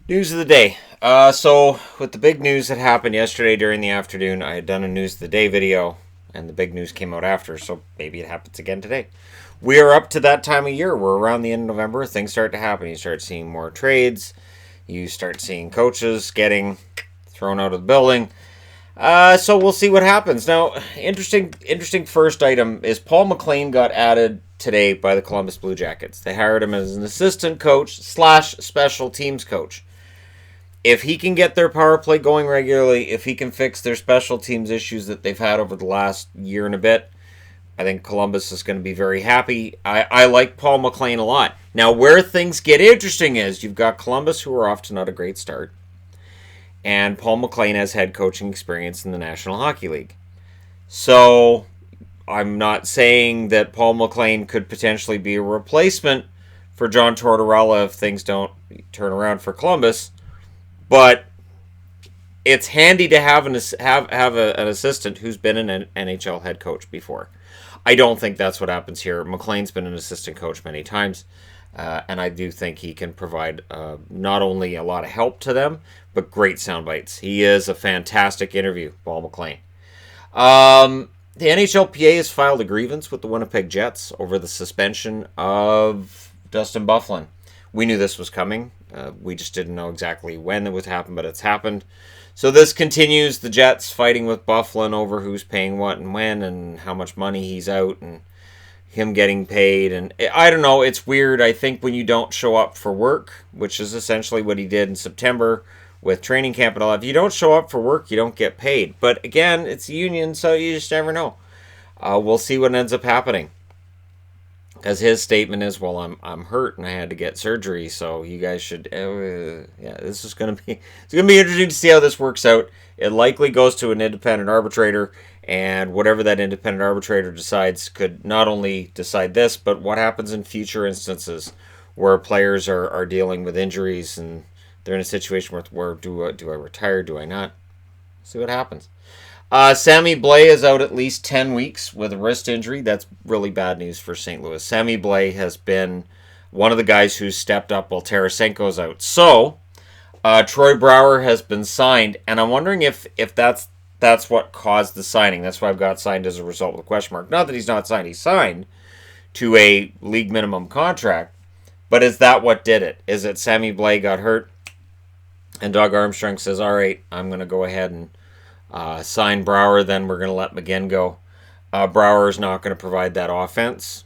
News of the day. So with the big news that happened yesterday during the afternoon, I had done a news of the day video, and the big news came out after. So maybe it happens again today. We are up to that time of year. We're around the end of November. Things start to happen. You start seeing more trades. You start seeing coaches getting thrown out of the building. So we'll see what happens. Now, interesting first item is Paul MacLean got added today by the Columbus Blue Jackets. They hired him as an assistant coach / special teams coach. If he can get their power play going regularly, if he can fix their special teams issues that they've had over the last year and a bit, I think Columbus is going to be very happy. I like Paul MacLean a lot. Now, where things get interesting is you've got Columbus, who are off to not a great start, and Paul MacLean has head coaching experience in the National Hockey League. So, I'm not saying that Paul MacLean could potentially be a replacement for John Tortorella if things don't turn around for Columbus, but it's handy to have an assistant who's been an NHL head coach before. I don't think that's what happens here. MacLean's been an assistant coach many times, and I do think he can provide not only a lot of help to them, but great sound bites. He is a fantastic interview, Paul MacLean. The NHLPA has filed a grievance with the Winnipeg Jets over the suspension of Dustin Byfuglien. We knew this was coming. We just didn't know exactly when it would happen, but it's happened. So this continues the Jets fighting with Byfuglien over who's paying what and when and how much money he's out and him getting paid. And I don't know, it's weird. I think when you don't show up for work, which is essentially what he did in September with training camp and all that, if you don't show up for work, you don't get paid. But again, it's a union, so you just never know. We'll see what ends up happening. Because his statement is, well, I'm hurt and I had to get surgery, so you guys should, this is going to be interesting to see how this works out. It likely goes to an independent arbitrator, and whatever that independent arbitrator decides could not only decide this, but what happens in future instances where players are dealing with injuries and they're in a situation where do I retire, do I not? See what happens. Sammy Blais is out at least 10 weeks with a wrist injury. That's really bad news for St. Louis. Sammy Blais has been one of the guys who's stepped up while Tarasenko's out. So, Troy Brouwer has been signed, and I'm wondering if that's what caused the signing. That's why I've got signed as a result with a question mark. Not that he's not signed. He's signed to a league minimum contract, but is that what did it? Is it Sammy Blais got hurt, and Doug Armstrong says, all right, I'm going to go ahead and sign Brouwer, then we're going to let McGinn go. Brouwer is not going to provide that offense,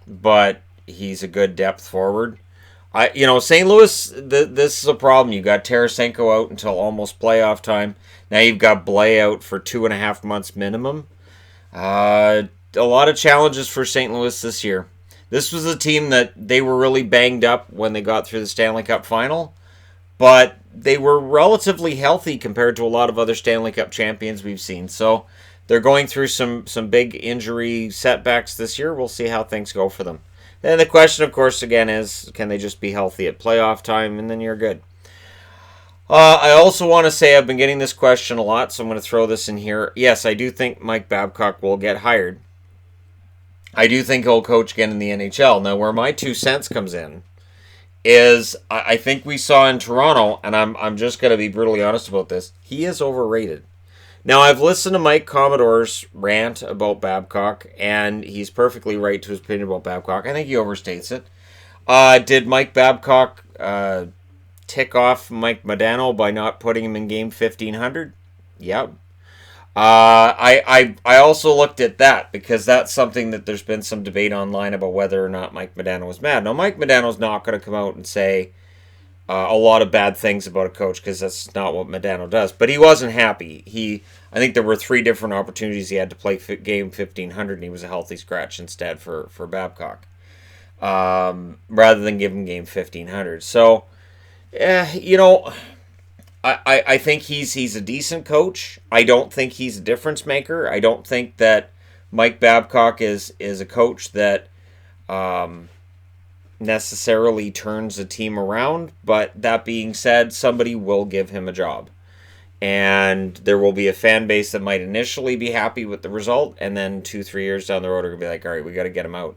but he's a good depth forward. St. Louis, this is a problem. You got Tarasenko out until almost playoff time. Now you've got Blais out for 2.5 months minimum. A lot of challenges for St. Louis this year. This was a team that they were really banged up when they got through the Stanley Cup final, but they were relatively healthy compared to a lot of other Stanley Cup champions we've seen. So they're going through some big injury setbacks this year. We'll see how things go for them. Then the question, of course, again is, can they just be healthy at playoff time, and then you're good. I also want to say I've been getting this question a lot, so I'm going to throw this in here. Yes, I do think Mike Babcock will get hired. I do think he'll coach again in the NHL. Now, where my 2 cents comes in is I think we saw in Toronto, and I'm just going to be brutally honest about this, he is overrated. Now, I've listened to Mike Commodore's rant about Babcock, and he's perfectly right to his opinion about Babcock. I think he overstates it. Did Mike Babcock tick off Mike Modano by not putting him in game 1500? Yep. I also looked at that because that's something that there's been some debate online about whether or not Mike Modano was mad. Now, Mike Modano's not going to come out and say a lot of bad things about a coach because that's not what Modano does. But he wasn't happy. I think there were 3 different opportunities he had to play game 1500, and he was a healthy scratch instead for Babcock, rather than give him game 1500. So, I think he's a decent coach. I don't think he's a difference maker. I don't think that Mike Babcock is a coach that necessarily turns a team around. But that being said, somebody will give him a job. And there will be a fan base that might initially be happy with the result, and then 2-3 years down the road are going to be like, all right, we got to get him out.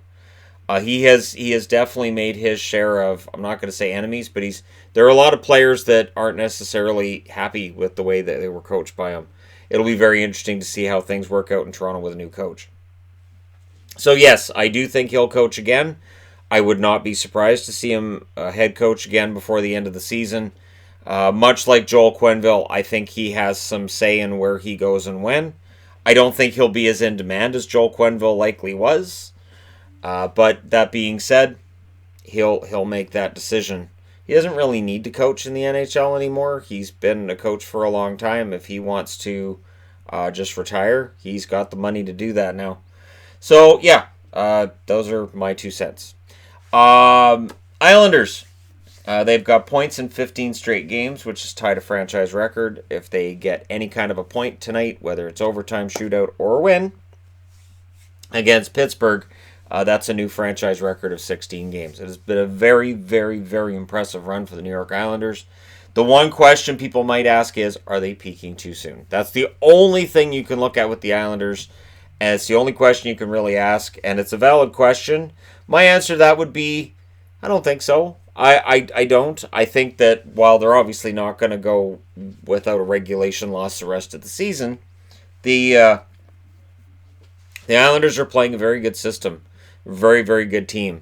He has definitely made his share of, I'm not going to say enemies, but there are a lot of players that aren't necessarily happy with the way that they were coached by him. It'll be very interesting to see how things work out in Toronto with a new coach. So yes, I do think he'll coach again. I would not be surprised to see him head coach again before the end of the season. Much like Joel Quenneville, I think he has some say in where he goes and when. I don't think he'll be as in demand as Joel Quenneville likely was. But that being said, he'll make that decision. He doesn't really need to coach in the NHL anymore. He's been a coach for a long time. If he wants to just retire, he's got the money to do that now. So, yeah, those are my 2 cents. Islanders. They've got points in 15 straight games, which is tied a franchise record. If they get any kind of a point tonight, whether it's overtime, shootout, or a win against Pittsburgh, that's a new franchise record of 16 games. It has been a very, very, very impressive run for the New York Islanders. The one question people might ask is, are they peaking too soon? That's the only thing you can look at with the Islanders, and it's the only question you can really ask, and it's a valid question. My answer to that would be, I don't think so. I don't. I think that while they're obviously not going to go without a regulation loss the rest of the season, the Islanders are playing a very good system. Very, very good team.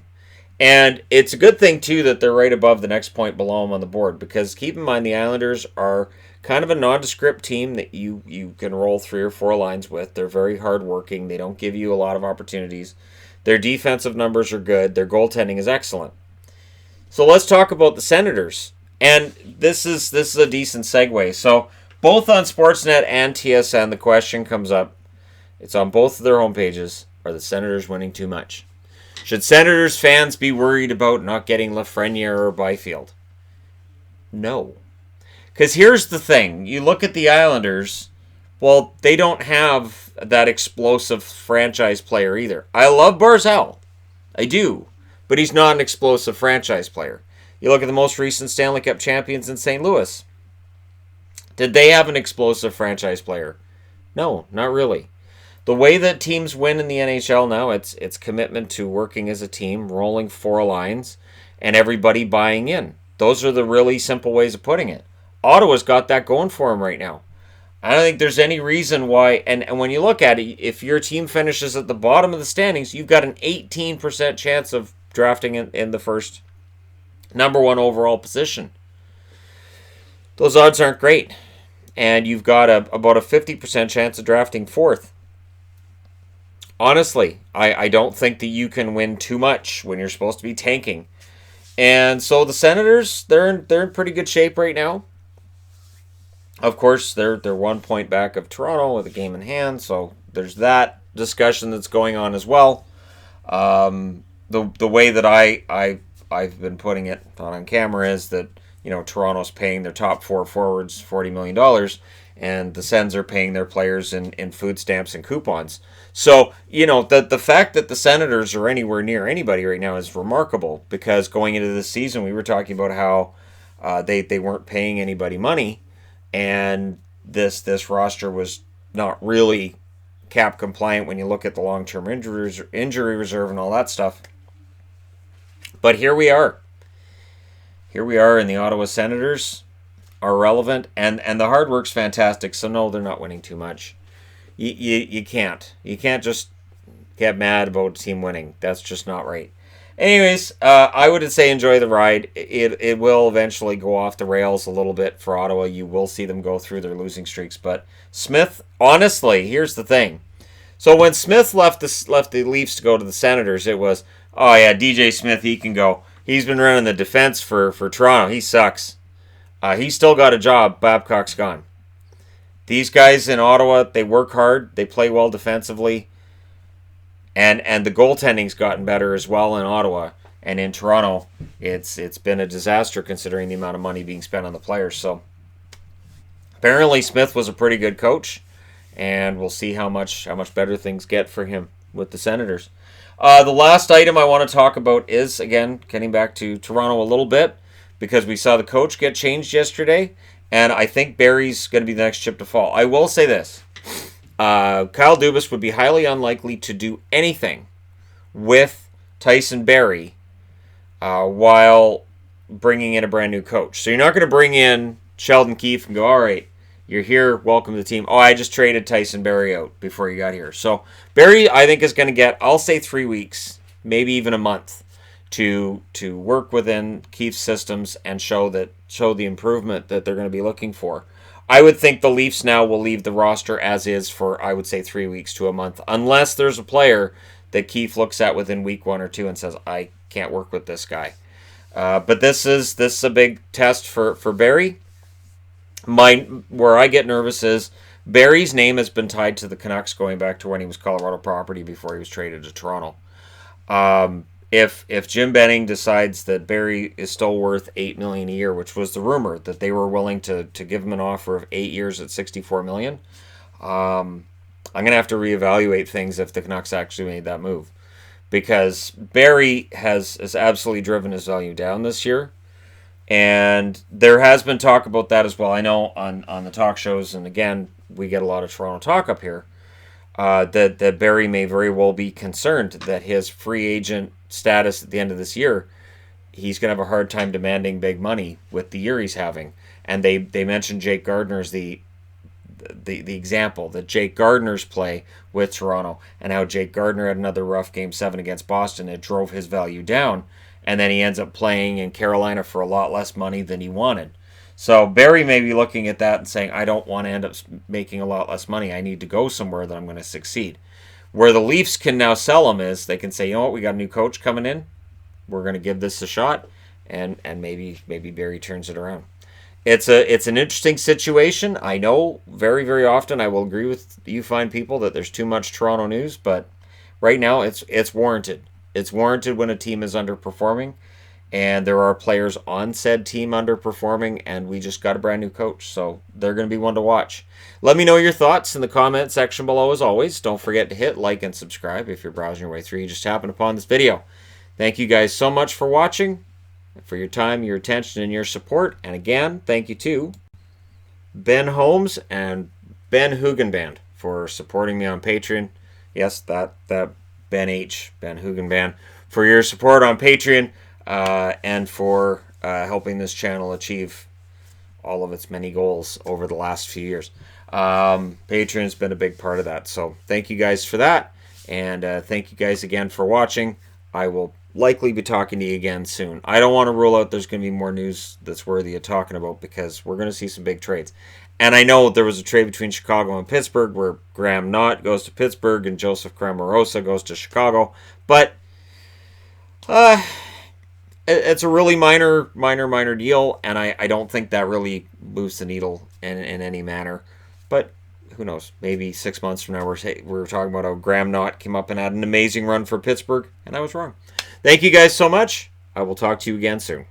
And it's a good thing, too, that they're right above the next point below them on the board. Because keep in mind, the Islanders are kind of a nondescript team that you can roll 3 or 4 lines with. They're very hardworking. They don't give you a lot of opportunities. Their defensive numbers are good. Their goaltending is excellent. So let's talk about the Senators. And this is a decent segue. So both on Sportsnet and TSN, the question comes up. It's on both of their homepages. Are the Senators winning too much? Should Senators fans be worried about not getting Lafreniere or Byfield? No. Because here's the thing. You look at the Islanders, well, they don't have that explosive franchise player either. I love Barzal. I do. But he's not an explosive franchise player. You look at the most recent Stanley Cup champions in St. Louis. Did they have an explosive franchise player? No, not really. The way that teams win in the NHL now, it's commitment to working as a team, rolling 4 lines, and everybody buying in. Those are the really simple ways of putting it. Ottawa's got that going for them right now. I don't think there's any reason why, and when you look at it, if your team finishes at the bottom of the standings, you've got an 18% chance of drafting in the first number 1 overall position. Those odds aren't great. And you've got about a 50% chance of drafting 4th. Honestly, I don't think that you can win too much when you're supposed to be tanking. And so the Senators, they're in pretty good shape right now. Of course, they're 1 point back of Toronto with a game in hand, so there's that discussion that's going on as well. The way that I've been putting it on camera is that, Toronto's paying their top 4 forwards $40 million, and the Sens are paying their players in food stamps and coupons. So, the fact that the Senators are anywhere near anybody right now is remarkable, because going into this season, we were talking about how they weren't paying anybody money, and this roster was not really cap compliant when you look at the long-term injury reserve and all that stuff. But here we are. Here we are, and the Ottawa Senators are relevant, and the hard work's fantastic, so no, they're not winning too much. You can't. You can't just get mad about a team winning. That's just not right. Anyways, I would say enjoy the ride. It will eventually go off the rails a little bit for Ottawa. You will see them go through their losing streaks. But Smith, honestly, here's the thing. So when Smith left the Leafs to go to the Senators, it was, oh yeah, DJ Smith, he can go. He's been running the defense for Toronto. He sucks. He's still got a job. Babcock's gone. These guys in Ottawa, they work hard. They play well defensively. And the goaltending's gotten better as well in Ottawa. And in Toronto, it's been a disaster considering the amount of money being spent on the players. So apparently Smith was a pretty good coach. And we'll see how much better things get for him with the Senators. The last item I want to talk about is, again, getting back to Toronto a little bit, because we saw the coach get changed yesterday, and I think Barry's going to be the next chip to fall. I will say this. Kyle Dubas would be highly unlikely to do anything with Tyson Barrie while bringing in a brand new coach. So you're not going to bring in Sheldon Keefe and go, all right, you're here, welcome to the team. Oh, I just traded Tyson Barrie out before you got here. So Barrie, I think, is going to get, I'll say 3 weeks, maybe even a month, to work within Keefe's systems and show the improvement that they're going to be looking for. I would think the Leafs now will leave the roster as is for, I would say, 3 weeks to a month, unless there's a player that Keefe looks at within week 1 or 2 and says, I can't work with this guy. But this is a big test for Barrie. Where I get nervous is Barrie's name has been tied to the Canucks going back to when he was Colorado property before he was traded to Toronto. If Jim Benning decides that Barrie is still worth $8 million a year, which was the rumor that they were willing to give him an offer of 8 years at $64 million, I'm gonna have to reevaluate things if the Canucks actually made that move, because Barrie has absolutely driven his value down this year, and there has been talk about that as well. I know on the talk shows, and again, we get a lot of Toronto talk up here, that Barrie may very well be concerned that his free agent status at the end of this year, he's going to have a hard time demanding big money with the year he's having. And they mentioned Jake Gardiner as the example, that Jake Gardiner's play with Toronto and how Jake Gardiner had another rough Game 7 against Boston. It drove his value down, and then he ends up playing in Carolina for a lot less money than he wanted. So Barrie may be looking at that and saying, I don't want to end up making a lot less money. I need to go somewhere that I'm going to succeed. Where the Leafs can now sell him is they can say, you know what, we got a new coach coming in. We're going to give this a shot, and maybe Barrie turns it around. It's an interesting situation. I know very, very often I will agree with you fine people that there's too much Toronto news, but right now it's warranted. It's warranted when a team is underperforming, and there are players on said team underperforming, and we just got a brand new coach, so they're going to be one to watch. Let me know your thoughts in the comment section below as always. Don't forget to hit like and subscribe if you're browsing your way through. You just happened upon this video. Thank you guys so much for watching, for your time, your attention, and your support. And again, thank you to Ben Holmes and Ben Hugenband for supporting me on Patreon. Yes, that Ben H, Ben Hugenband, for your support on Patreon. And for helping this channel achieve all of its many goals over the last few years. Patreon's been a big part of that. So thank you guys for that. And thank you guys again for watching. I will likely be talking to you again soon. I don't want to rule out there's going to be more news that's worthy of talking about, because we're going to see some big trades. And I know there was a trade between Chicago and Pittsburgh where Graham Knott goes to Pittsburgh and Joseph Cramarosa goes to Chicago. But it's a really minor deal, and I don't think that really moves the needle in any manner. But who knows? Maybe 6 months from now we're talking about how Graham Knott came up and had an amazing run for Pittsburgh, and I was wrong. Thank you guys so much. I will talk to you again soon.